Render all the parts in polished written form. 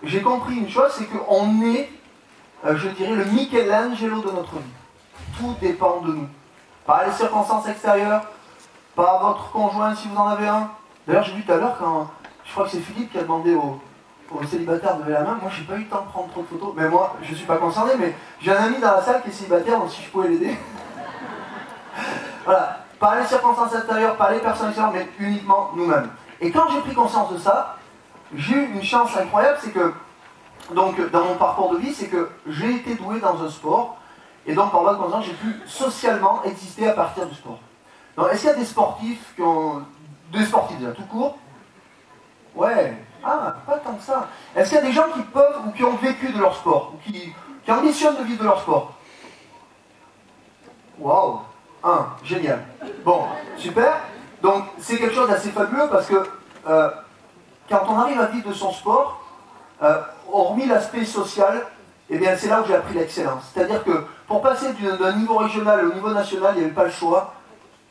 j'ai compris une chose, c'est qu'on est, je dirais, le Michelangelo de notre vie. Tout dépend de nous. Par les circonstances extérieures, par votre conjoint si vous en avez un. D'ailleurs, j'ai vu tout à l'heure quand, je crois que c'est Philippe qui a demandé aux célibataires de lever la main. Moi, j'ai pas eu le temps de prendre trop de photos. Mais moi, je suis pas concerné, mais j'ai un ami dans la salle qui est célibataire, donc si je pouvais l'aider. Voilà. Par les circonstances extérieures, par les personnes extérieures, mais uniquement nous-mêmes. Et quand j'ai pris conscience de ça, j'ai eu une chance incroyable, c'est que, donc, dans mon parcours de vie, c'est que j'ai été doué dans un sport, et donc, par voie de conséquence, j'ai pu socialement exister à partir du sport. Donc, est-ce qu'il y a des sportifs qui ont... Des sportifs, déjà, tout court? Ouais. Ah, pas tant que ça. Est-ce qu'il y a des gens qui peuvent, ou qui ont vécu de leur sport, ou qui ambitionnent de vivre de leur sport? Waouh. Génial. Bon, super. Donc, c'est quelque chose d'assez fabuleux parce que quand on arrive à vivre de son sport, hormis l'aspect social, eh bien, c'est là où j'ai appris l'excellence. C'est-à-dire que pour passer d'un niveau régional au niveau national, il n'y avait pas le choix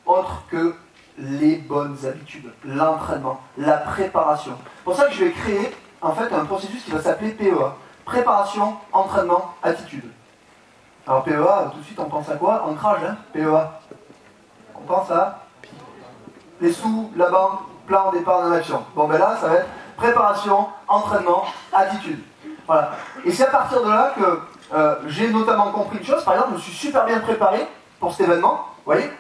autre que les bonnes habitudes, l'entraînement, la préparation. C'est pour ça que je vais créer en fait un processus qui va s'appeler PEA. Préparation, entraînement, attitude. Alors PEA, tout de suite on pense à quoi? Ancrage, hein, PEA. On pense à les sous, la banque, plan d'épargne en action. Bon ben là, ça va être préparation, entraînement, attitude. Voilà. Et c'est à partir de là que j'ai notamment compris une chose. Par exemple, je me suis super bien préparé pour cet événement, vous voyez.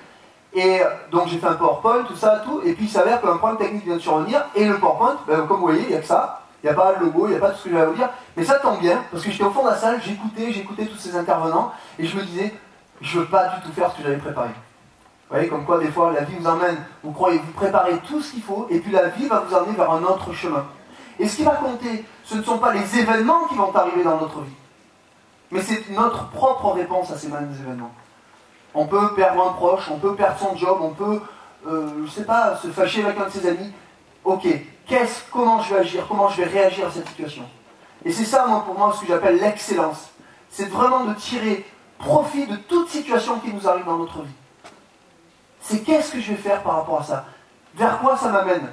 Et donc j'ai fait un PowerPoint, tout ça, tout. Et puis il s'avère qu'un problème technique vient de survenir. Et le PowerPoint, ben, comme vous voyez, il n'y a que ça. Il n'y a pas le logo, il n'y a pas tout ce que je vais vous dire. Mais ça tombe bien, parce que j'étais au fond de la salle, j'écoutais tous ces intervenants. Et je me disais, je ne veux pas du tout faire ce que j'avais préparé. Vous voyez, comme quoi des fois la vie vous emmène, vous croyez, vous préparez tout ce qu'il faut, et puis la vie va vous emmener vers un autre chemin. Et ce qui va compter, ce ne sont pas les événements qui vont arriver dans notre vie, mais c'est notre propre réponse à ces mêmes événements. On peut perdre un proche, on peut perdre son job, on peut, je sais pas, se fâcher avec un de ses amis. Ok, comment je vais agir, comment je vais réagir à cette situation? Et c'est ça, pour moi, ce que j'appelle l'excellence. C'est vraiment de tirer profit de toute situation qui nous arrive dans notre vie. C'est qu'est-ce que je vais faire par rapport à ça? Vers quoi ça m'amène?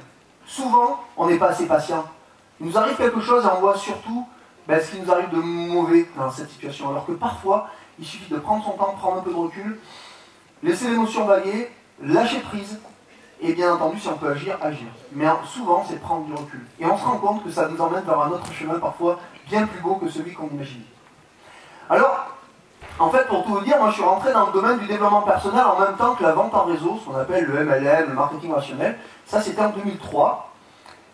Souvent, on n'est pas assez patient. Il nous arrive quelque chose et on voit surtout ce qui nous arrive de mauvais dans cette situation. Alors que parfois, il suffit de prendre son temps, prendre un peu de recul, laisser l'émotion vaguer, lâcher prise, et bien entendu, si on peut agir, agir. Mais souvent, c'est prendre du recul. Et on se rend compte que ça nous emmène vers un autre chemin, parfois bien plus beau que celui qu'on imagine. Alors, en fait, pour tout vous dire, moi je suis rentré dans le domaine du développement personnel en même temps que la vente en réseau, ce qu'on appelle le MLM, le marketing relationnel. Ça, c'était en 2003.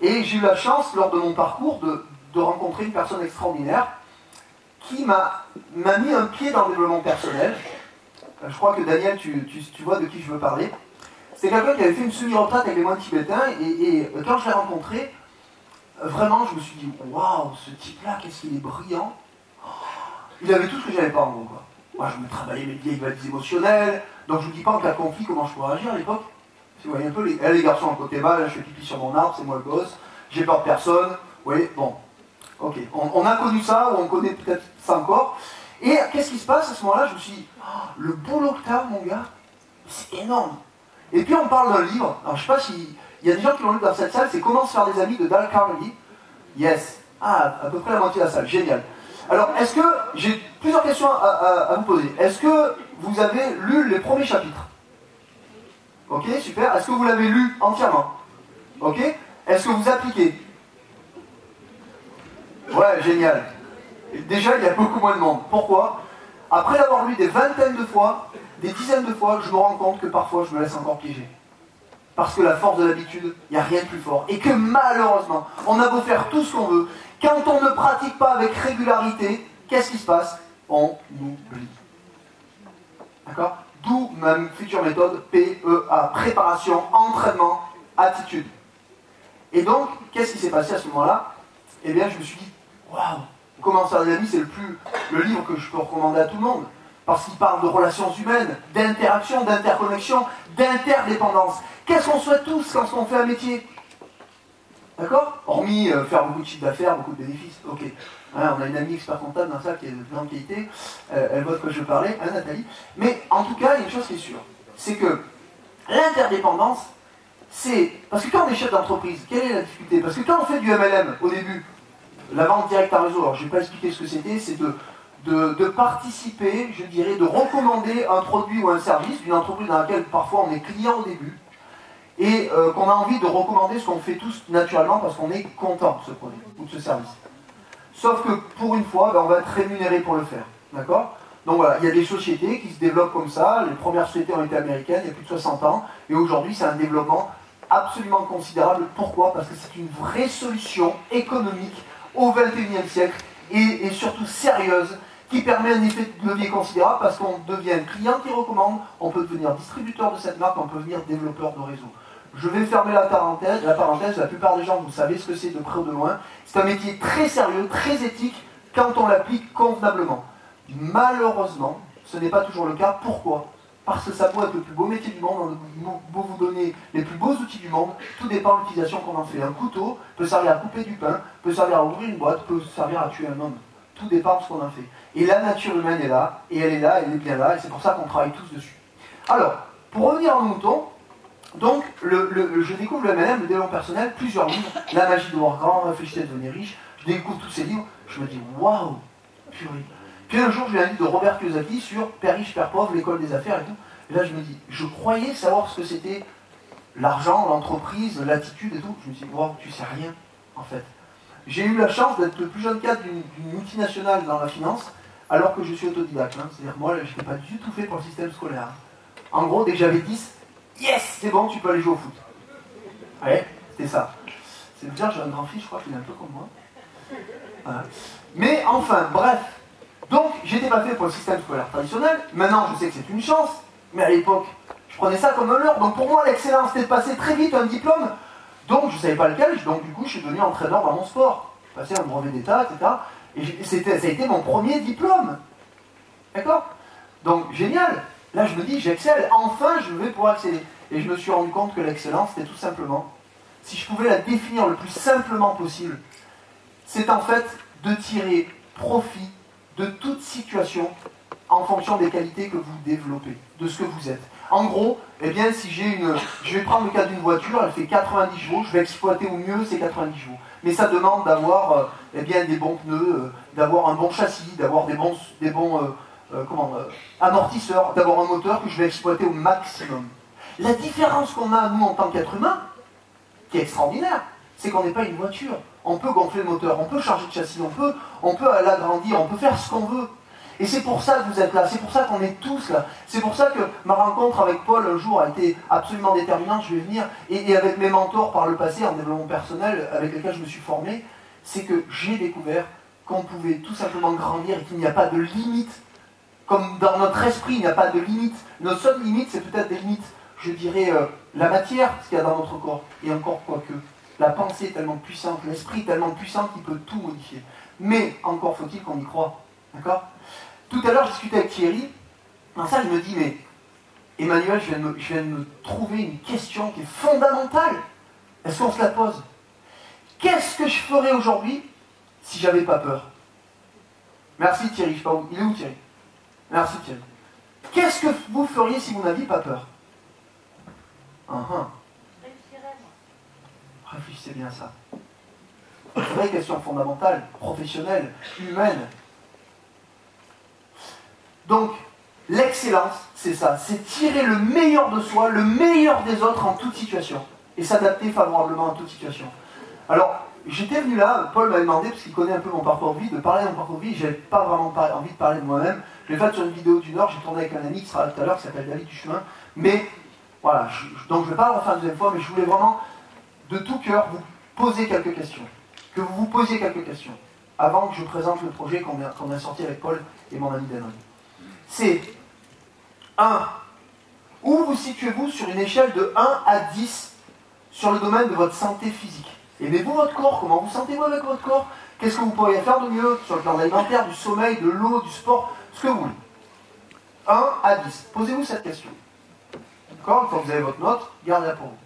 Et j'ai eu la chance, lors de mon parcours, de rencontrer une personne extraordinaire qui m'a mis un pied dans le développement personnel. Je crois que Daniel, tu vois de qui je veux parler. C'est quelqu'un qui avait fait une semi-retraite avec les moines tibétains. Et quand je l'ai rencontré, vraiment, je me suis dit, waouh, ce type-là, qu'est-ce qu'il est brillant. Il avait tout ce que j'avais pas en gros, quoi. Moi, je me travaillais mes vieilles valises émotionnelles, donc je ne vous dis pas en cas de conflit comment je pourrais agir à l'époque. Si vous voyez un peu, les garçons à côté bas, là, je fais pipi sur mon arbre, c'est moi le boss, j'ai peur de personne, vous voyez, bon. Ok, on a connu ça, ou on connaît peut-être ça encore. Et qu'est-ce qui se passe à ce moment-là? Je me suis dit, oh, le boulot que t'as, mon gars, c'est énorme. Et puis on parle d'un livre, alors je sais pas s'il y a des gens qui l'ont lu dans cette salle, c'est Comment se faire des amis de Dale Carnegie. Yes, à peu près la moitié de la salle, génial. Alors, est-ce que, j'ai plusieurs questions à vous poser. Est-ce que vous avez lu les premiers chapitres? Ok, super. Est-ce que vous l'avez lu entièrement? Ok. Est-ce que vous appliquez? Ouais, génial. Déjà, il y a beaucoup moins de monde. Pourquoi? Après l'avoir lu des vingtaines de fois, des dizaines de fois, je me rends compte que parfois, je me laisse encore piéger. Parce que la force de l'habitude, il n'y a rien de plus fort. Et que malheureusement, on a beau faire tout ce qu'on veut, quand on ne pratique pas avec régularité, qu'est-ce qui se passe? On oublie. D'accord? D'où ma future méthode PEA, préparation, entraînement, attitude. Et donc, qu'est-ce qui s'est passé à ce moment-là? Eh bien, je me suis dit, waouh, Comment se faire des amis, c'est le livre que je peux recommander à tout le monde. Parce qu'il parle de relations humaines, d'interaction, d'interconnexion, d'interdépendance. Qu'est-ce qu'on souhaite tous quand on fait un métier? D'accord? Hormis faire beaucoup de chiffre d'affaires, beaucoup de bénéfices. Ok. Hein, on a une amie expert comptable dans ça qui est de grande qualité. Elle voit de quoi je veux parler, hein, Nathalie. Mais en tout cas, il y a une chose qui est sûre. C'est que l'interdépendance, c'est... Parce que quand on est chef d'entreprise, quelle est la difficulté? Parce que quand on fait du MLM au début, la vente directe à réseau. Alors je ne vais pas expliquer ce que c'était, c'est de participer, je dirais, de recommander un produit ou un service d'une entreprise dans laquelle parfois on est client au début et qu'on a envie de recommander ce qu'on fait tous naturellement parce qu'on est content de ce produit ou de ce service. Sauf que pour une fois, ben, on va être rémunéré pour le faire. D'accord ? Donc voilà, il y a des sociétés qui se développent comme ça. Les premières sociétés ont été américaines il y a plus de 60 ans. Et aujourd'hui, c'est un développement absolument considérable. Pourquoi ? Parce que c'est une vraie solution économique au XXIe siècle et surtout sérieuse qui permet un effet de levier considérable parce qu'on devient client qui recommande, on peut devenir distributeur de cette marque, on peut devenir développeur de réseau. Je vais fermer la parenthèse. La plupart des gens, vous savez ce que c'est de près ou de loin. C'est un métier très sérieux, très éthique, quand on l'applique convenablement. Malheureusement, ce n'est pas toujours le cas. Pourquoi ? Parce que ça peut être le plus beau métier du monde, on peut vous donner les plus beaux outils du monde, tout dépend de l'utilisation qu'on en fait. Un couteau peut servir à couper du pain, peut servir à ouvrir une boîte, peut servir à tuer un homme. Tout dépend de ce qu'on en fait. Et la nature humaine est là, et elle est bien là, et c'est pour ça qu'on travaille tous dessus. Alors, pour revenir à nos moutons, donc, je découvre le MLM, le développement personnel, plusieurs livres, La magie de voir grand, Réfléchissez à devenir riche, je découvre tous ces livres, je me dis, waouh, purée. Puis un jour, je lis un livre de Robert Kiyosaki sur Père riche, Père pauvre, l'école des affaires et tout. Et là, je me dis, je croyais savoir ce que c'était l'argent, l'entreprise, l'attitude et tout. Je me dis, waouh, tu sais rien, en fait. J'ai eu la chance d'être le plus jeune cadre d'une multinationale dans la finance, alors que je suis autodidacte. Hein. C'est-à-dire, moi, je n'étais pas du tout fait pour le système scolaire. En gros, dès que j'avais 10, yes, c'est bon, tu peux aller jouer au foot. Ouais, c'était ça. C'est dire, j'ai un grand fils, je crois qu'il est un peu comme moi. Voilà. Mais enfin, bref. Donc, j'étais pas fait pour le système scolaire traditionnel. Maintenant, je sais que c'est une chance. Mais à l'époque, je prenais ça comme un leurre. Donc, pour moi, l'excellence, c'était de passer très vite un diplôme. Donc, je savais pas lequel. Donc, du coup, je suis devenu entraîneur dans mon sport. J'ai passé un brevet d'État, etc. Et ça a été mon premier diplôme. D'accord ? Donc, génial. Là, je me dis, j'excelle. Enfin, je vais pouvoir exceller. Et je me suis rendu compte que l'excellence, c'était tout simplement, si je pouvais la définir le plus simplement possible, c'est en fait de tirer profit de toute situation en fonction des qualités que vous développez, de ce que vous êtes. En gros, eh bien, si je vais prendre le cas d'une voiture, elle fait 90 chevaux, je vais exploiter au mieux ces 90 chevaux. Mais ça demande d'avoir eh bien, des bons pneus, d'avoir un bon châssis, d'avoir des bons amortisseurs, d'avoir un moteur que je vais exploiter au maximum. La différence qu'on a, nous, en tant qu'être humain, qui est extraordinaire, c'est qu'on n'est pas une voiture. On peut gonfler le moteur, on peut changer de châssis, on peut l'agrandir, on peut faire ce qu'on veut. Et c'est pour ça que vous êtes là, c'est pour ça qu'on est tous là. C'est pour ça que ma rencontre avec Paul un jour a été absolument déterminante, je vais venir, et avec mes mentors par le passé en développement personnel, avec lesquels je me suis formé, c'est que j'ai découvert qu'on pouvait tout simplement grandir et qu'il n'y a pas de limite. Comme dans notre esprit, il n'y a pas de limite. Notre seule limite, c'est peut-être des limites, je dirais, la matière, ce qu'il y a dans notre corps, et encore quoique. La pensée est tellement puissante, l'esprit est tellement puissant qu'il peut tout modifier. Mais encore faut-il qu'on y croie. D'accord ? Tout à l'heure, je discutais avec Thierry. Dans ça, je me dis, mais Emmanuel, je viens de me trouver une question qui est fondamentale. Est-ce qu'on se la pose ? Qu'est-ce que je ferais aujourd'hui si j'avais pas peur ? Merci Thierry, je sais pas où. Il est où Thierry ? Merci Thierry. Qu'est-ce que vous feriez si vous n'aviez pas peur ? Réfléchissez bien à ça. Une vraie question fondamentale, professionnelle, humaine. Donc, l'excellence, c'est ça. C'est tirer le meilleur de soi, le meilleur des autres en toute situation. Et s'adapter favorablement à toute situation. Alors, j'étais venu là, Paul m'avait demandé, parce qu'il connaît un peu mon parcours de vie, de parler de mon parcours de vie. J'avais pas vraiment envie de parler de moi-même. Je l'ai fait sur une vidéo d'une heure, j'ai tourné avec un ami qui sera là tout à l'heure, qui s'appelle David Duchemin. Mais, voilà, donc je ne vais pas le refaire une deuxième fois, mais je voulais vraiment, de tout cœur, vous poser quelques questions. Que vous vous posiez quelques questions, avant que je présente le projet qu'on a sorti avec Paul et mon ami Daniel. C'est 1. Où vous situez-vous sur une échelle de 1 à 10 sur le domaine de votre santé physique? Aimez-vous votre corps? Comment vous sentez-vous avec votre corps? Qu'est-ce que vous pourriez faire de mieux sur le plan alimentaire, du sommeil, de l'eau, du sport, ce que vous voulez? 1 à 10. Posez-vous cette question. D'accord? Quand vous avez votre note, gardez-la pour vous.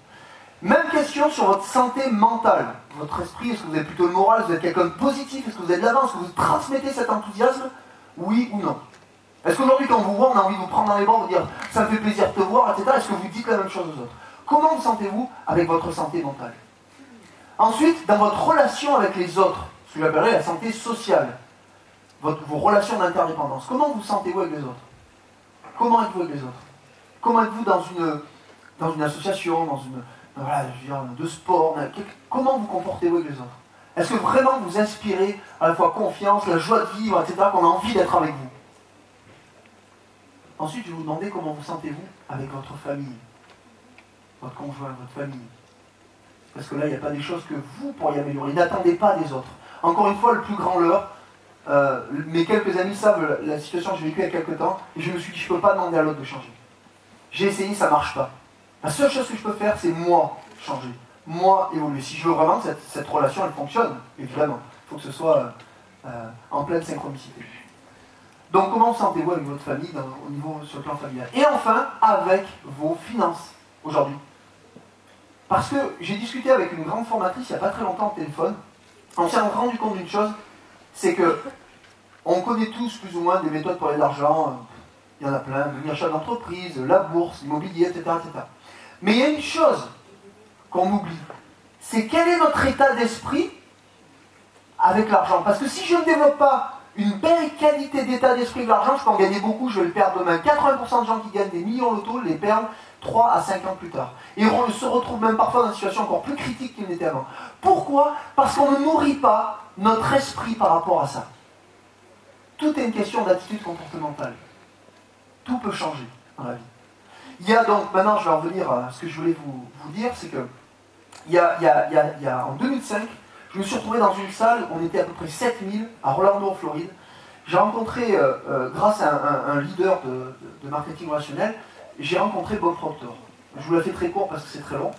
Même question sur votre santé mentale. Votre esprit, est-ce que vous êtes plutôt le moral? Est-ce que vous êtes quelqu'un de positif? Est-ce que vous êtes de l'avant? Est-ce que vous transmettez cet enthousiasme? Oui ou non? Est-ce qu'aujourd'hui, quand on vous voit, on a envie de vous prendre dans les bras, de vous dire « ça me fait plaisir de te voir », etc. Est-ce que vous dites la même chose aux autres? Comment vous sentez-vous avec votre santé mentale? Ensuite, dans votre relation avec les autres, ce que j'appellerais la santé sociale, vos relations d'interdépendance. Comment vous sentez-vous avec les autres? Comment êtes-vous avec les autres? Comment êtes-vous dans une association, voilà, je veux dire, de sport? Comment vous comportez-vous avec les autres? Est-ce que vraiment vous inspirez à la fois confiance, la joie de vivre, etc., qu'on a envie d'être avec vous? Ensuite, je vais vous demander comment vous sentez-vous avec votre famille, votre conjoint, votre famille. Parce que là, il n'y a pas des choses que vous pourriez améliorer. N'attendez pas des autres. Encore une fois, le plus grand leurre, mes quelques amis savent la situation que j'ai vécue il y a quelques temps, et je me suis dit, je ne peux pas demander à l'autre de changer. J'ai essayé, ça ne marche pas. La seule chose que je peux faire, c'est moi changer, moi évoluer. Si je veux vraiment que cette relation, elle fonctionne, évidemment. Il faut que ce soit en pleine synchronicité. Donc, comment vous sentez-vous avec votre famille au niveau sur le plan familial? Et enfin, avec vos finances, aujourd'hui. Parce que j'ai discuté avec une grande formatrice il n'y a pas très longtemps au téléphone. On s'est rendu compte d'une chose, c'est que on connaît tous plus ou moins des méthodes pour aller de l'argent. Il y en a plein, le achat d'entreprise, la bourse, l'immobilier, etc., etc. Mais il y a une chose qu'on oublie, c'est quel est notre état d'esprit avec l'argent. Parce que si je ne développe pas une belle qualité d'état d'esprit de l'argent, je peux en gagner beaucoup, je vais le perdre demain. 80% de gens qui gagnent des millions loto les perdent 3 à 5 ans plus tard. Et on se retrouve même parfois dans une situation encore plus critique qu'il n'était avant. Pourquoi? Parce qu'on ne nourrit pas notre esprit par rapport à ça. Tout est une question d'attitude comportementale. Tout peut changer dans la vie. Il y a donc, maintenant je vais en venir à ce que je voulais vous dire, c'est que en 2005, je me suis retrouvé dans une salle, on était à peu près 7000 à Orlando, en Floride. J'ai rencontré, grâce à un leader de marketing relationnel, j'ai rencontré Bob Proctor. Je vous la fais très court parce que c'est très long.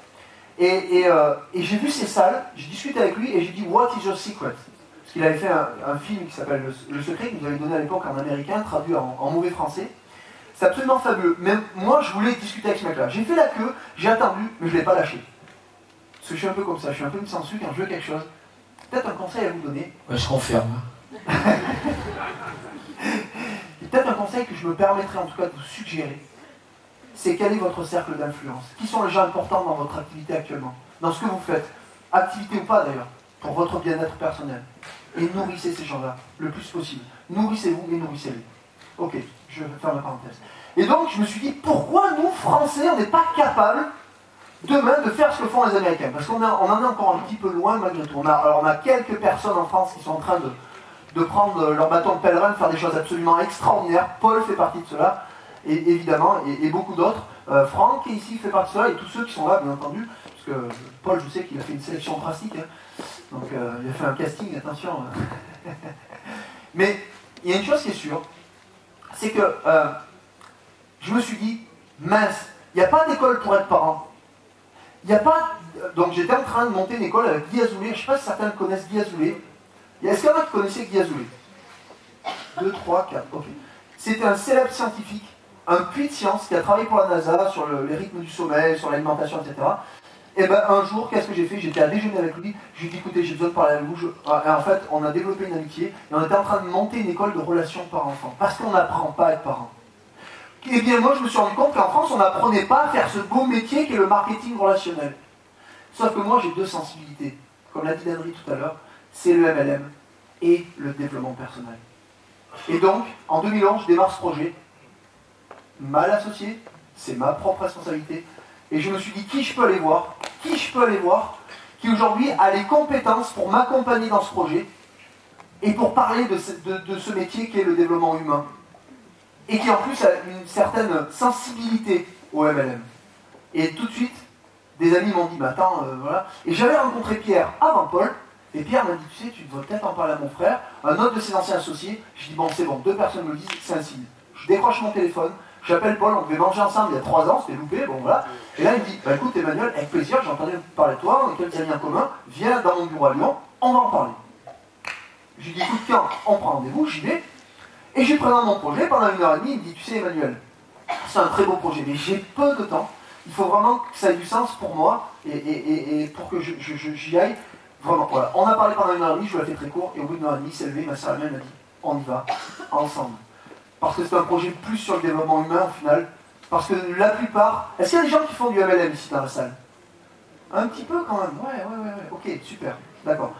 Et j'ai vu ces salles, j'ai discuté avec lui et j'ai dit « What is your secret ?» Parce qu'il avait fait un film qui s'appelle Le Secret, qu'il nous avait donné à l'époque en américain, traduit en mauvais français. C'est absolument fabuleux. Mais moi, je voulais discuter avec ce mec-là. J'ai fait la queue, j'ai attendu, mais je ne l'ai pas lâché. Parce que je suis un peu comme ça, je suis un peu une sangsue quand je veux quelque chose. Peut-être un conseil à vous donner. Ouais, je confirme. Peut-être un conseil que je me permettrai en tout cas de vous suggérer. C'est quel est votre cercle d'influence? Qui sont les gens importants dans votre activité actuellement? Dans ce que vous faites? Activité ou pas d'ailleurs, pour votre bien-être personnel. Et nourrissez ces gens-là le plus possible. Nourrissez-vous et nourrissez-les. Ok, je vais faire la parenthèse. Et donc, je me suis dit, pourquoi nous, Français, on n'est pas capables demain de faire ce que font les Américains? Parce qu'on en est encore un petit peu loin malgré tout. On a quelques personnes en France qui sont en train de prendre leur bâton de pèlerin, de faire des choses absolument extraordinaires. Paul fait partie de cela, et, évidemment, et beaucoup d'autres. Franck qui est ici fait partie de cela, et tous ceux qui sont là, bien entendu. Parce que Paul, je sais qu'il a fait une sélection drastique. Hein. Donc, il a fait un casting, attention. Mais il y a une chose qui est sûre, c'est que je me suis dit, mince, il n'y a pas d'école pour être parent. Il n'y a pas... Donc j'étais en train de monter une école avec Guy Azoulay. Je ne sais pas si certains connaissent Guy Azoulay. Est-ce qu'il y en a qui connaissaient Guy Azoulay? 2, 3, 4, ok. C'était un célèbre scientifique, un puits de science qui a travaillé pour la NASA sur les rythmes du sommeil, sur l'alimentation, etc. Et bien un jour, qu'est-ce que j'ai fait? J'étais à déjeuner avec lui, je lui ai dit écoutez, j'ai besoin de parler avec vous. Et en fait, on a développé une amitié et on était en train de monter une école de relations parents-enfants. Parce qu'on n'apprend pas à être parent. Eh bien moi, je me suis rendu compte qu'en France, on n'apprenait pas à faire ce beau métier qu'est le marketing relationnel. Sauf que moi, j'ai deux sensibilités. Comme l'a dit Danry tout à l'heure, c'est le MLM et le développement personnel. Et donc, en 2011, je démarre ce projet, mal associé, c'est ma propre responsabilité, et je me suis dit qui je peux aller voir, qui aujourd'hui a les compétences pour m'accompagner dans ce projet, et pour parler de ce métier qui est le développement humain, et qui en plus a une certaine sensibilité au MLM. Et tout de suite, des amis m'ont dit, mais attends, voilà. Et j'avais rencontré Pierre avant Paul, et Pierre m'a dit, tu sais, tu devrais peut-être en parler à mon frère, un autre de ses anciens associés. Je dis, bon, c'est bon, deux personnes me le disent, c'est un signe. Je décroche mon téléphone, j'appelle Paul, on devait manger ensemble il y a 3 ans, c'était loupé, bon voilà. Et là, il me dit, bah écoute Emmanuel, avec plaisir, j'ai entendu parler de toi, on a quelques amis en commun, viens dans mon bureau à Lyon, on va en parler. Je lui dis, écoute, quand on prend rendez-vous, j'y vais, et je lui présente mon projet, pendant 1h30, il me dit, tu sais Emmanuel, c'est un très beau projet, mais j'ai peu de temps, il faut vraiment que ça ait du sens pour moi, et pour que j'y aille, vraiment, voilà. On a parlé pendant 1h30, je vous la fais très court, et au bout d'1h30, il s'est levé, ma sœur elle-même m'a dit, on y va, ensemble. Parce que c'est un projet plus sur le développement humain au final, parce que la plupart... Est-ce qu'il y a des gens qui font du MLM ici dans la salle? Un petit peu quand même, ouais, ok, super, d'accord.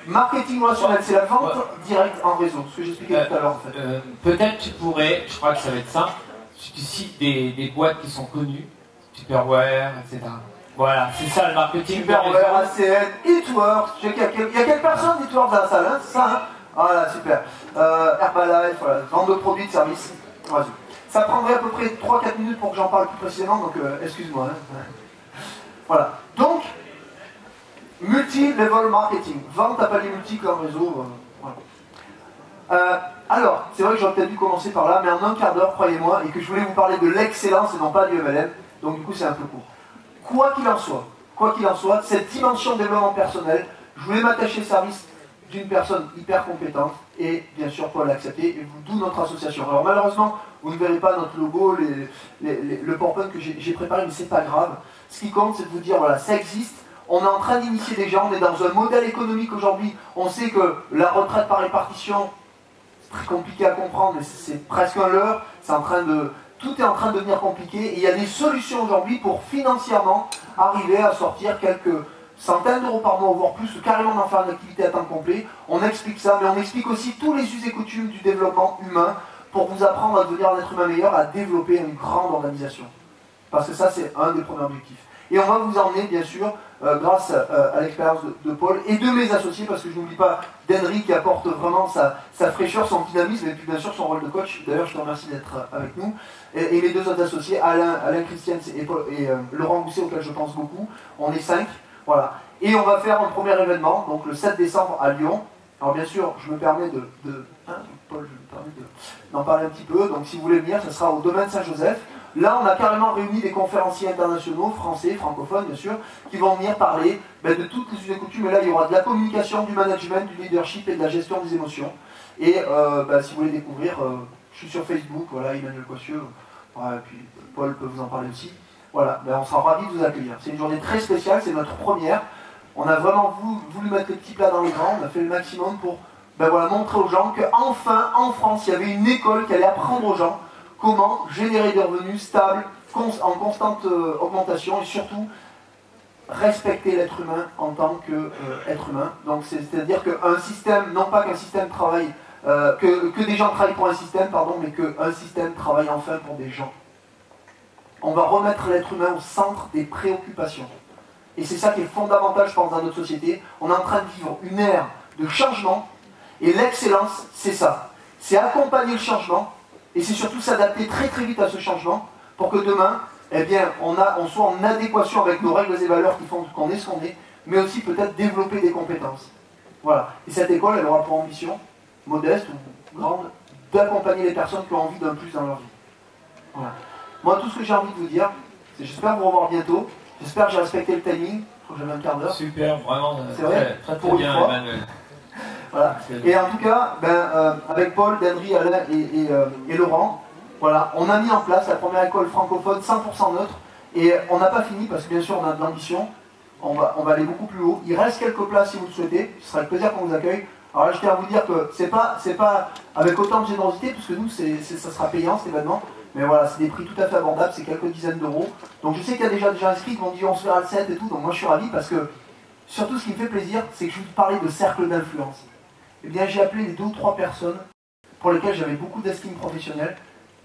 Marketing relationnel, c'est la vente directe en réseau, ce que j'expliquais tout à l'heure en fait. Peut-être tu pourrais, je crois que ça va être simple, si tu cites des boîtes qui sont connues, Tupperware, etc. Voilà, c'est ça le marketing. Tupperware, ACN, Eatworks, il y a quelques personnes d'Eatworks dans la salle, hein, c'est ça hein. Voilà, super. Herbalife, voilà, vente de produits, de services. Voilà. Ça prendrait à peu près 3-4 minutes pour que j'en parle plus précisément, donc excuse-moi. Hein. Voilà. Donc, multi-level marketing. Vente à palier multiple en réseau. Voilà. Alors, c'est vrai que j'aurais peut-être dû commencer par là, mais en un quart d'heure, croyez-moi, et que je voulais vous parler de l'excellence et non pas du MLM. Donc du coup, c'est un peu court. Quoi qu'il en soit, cette dimension de développement personnel, je voulais m'attacher au service d'une personne hyper compétente, et bien sûr, Paul l'a accepté, et d'où notre association. Alors malheureusement, vous ne verrez pas notre logo, le PowerPoint que j'ai préparé, mais c'est pas grave. Ce qui compte, c'est de vous dire, voilà, ça existe, on est en train d'initier des gens, on est dans un modèle économique aujourd'hui, on sait que la retraite par répartition, c'est très compliqué à comprendre, mais c'est presque un leurre, tout est en train de devenir compliqué, et il y a des solutions aujourd'hui pour financièrement arriver à sortir quelques centaines d'euros par mois, voire plus, carrément d'en faire une activité à temps complet. On explique ça, mais on explique aussi tous les us et coutumes du développement humain pour vous apprendre à devenir un être humain meilleur, à développer une grande organisation. Parce que ça, c'est un des premiers objectifs. Et on va vous emmener, bien sûr, grâce à l'expérience de Paul et de mes associés, parce que je n'oublie pas d'Henry qui apporte vraiment sa fraîcheur, son dynamisme, et puis bien sûr son rôle de coach. D'ailleurs, je te remercie d'être avec nous. Et mes deux autres associés, Alain Christian et Laurent Gousset, auquel je pense beaucoup. On est 5. Voilà. Et on va faire un premier événement, donc le 7 décembre à Lyon. Alors bien sûr, je me permets Paul, je me permets d'en parler un petit peu. Donc si vous voulez venir, ce sera au domaine Saint-Joseph. Là, on a carrément réuni des conférenciers internationaux, français, francophones bien sûr, qui vont venir parler de toutes les us et coutumes. Et là, il y aura de la communication, du management, du leadership et de la gestion des émotions. Et si vous voulez découvrir, je suis sur Facebook, voilà, Emmanuel Cossieux, et puis Paul peut vous en parler aussi. Voilà, on sera ravis de vous accueillir. C'est une journée très spéciale, c'est notre première. On a vraiment voulu mettre les petits plats dans les grands, on a fait le maximum pour montrer aux gens qu'enfin, en France, il y avait une école qui allait apprendre aux gens comment générer des revenus stables, en constante augmentation, et surtout respecter l'être humain en tant qu'être humain. Donc c'est-à-dire qu'un système, non pas qu'un système travaille, que des gens travaillent pour un système, pardon, mais qu'un système travaille enfin pour des gens. On va remettre l'être humain au centre des préoccupations. Et c'est ça qui est fondamental, je pense, dans notre société. On est en train de vivre une ère de changement, et l'excellence, c'est ça. C'est accompagner le changement, et c'est surtout s'adapter très très vite à ce changement, pour que demain, on soit en adéquation avec nos règles et valeurs qui font qu'on est ce qu'on est, mais aussi peut-être développer des compétences. Voilà. Et cette école, elle aura pour ambition, modeste ou grande, d'accompagner les personnes qui ont envie d'un plus dans leur vie. Voilà. Moi, tout ce que j'ai envie de vous dire, c'est j'espère vous revoir bientôt. J'espère que j'ai respecté le timing. Je crois que j'avais un quart d'heure. Super, vraiment. C'est vrai, très pour bien, une fois. Emmanuel. Voilà. Et en tout cas, avec Paul, Henry, Alain et Laurent, voilà, on a mis en place la première école francophone 100% neutre. Et on n'a pas fini parce que bien sûr, on a de l'ambition. On va aller beaucoup plus haut. Il reste quelques places si vous le souhaitez. Ce sera avec plaisir qu'on vous accueille. Alors là, je tiens à vous dire que c'est pas avec autant de générosité, puisque nous, ça sera payant cet événement. Mais voilà, c'est des prix tout à fait abordables, c'est quelques dizaines d'euros. Donc je sais qu'il y a déjà des gens inscrits qui m'ont dit on se verra le 7 et tout, donc moi je suis ravi parce que surtout ce qui me fait plaisir, c'est que je vous parlais de cercle d'influence. Eh bien j'ai appelé les 2 ou 3 personnes pour lesquelles j'avais beaucoup d'estime professionnelle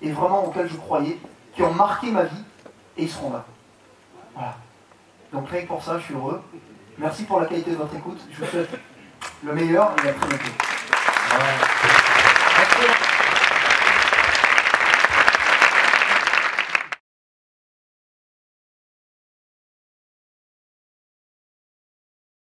et vraiment auxquelles je croyais, qui ont marqué ma vie et ils seront là. Voilà. Donc rien que pour ça, je suis heureux. Merci pour la qualité de votre écoute. Je vous souhaite le meilleur et à très bientôt. Ouais.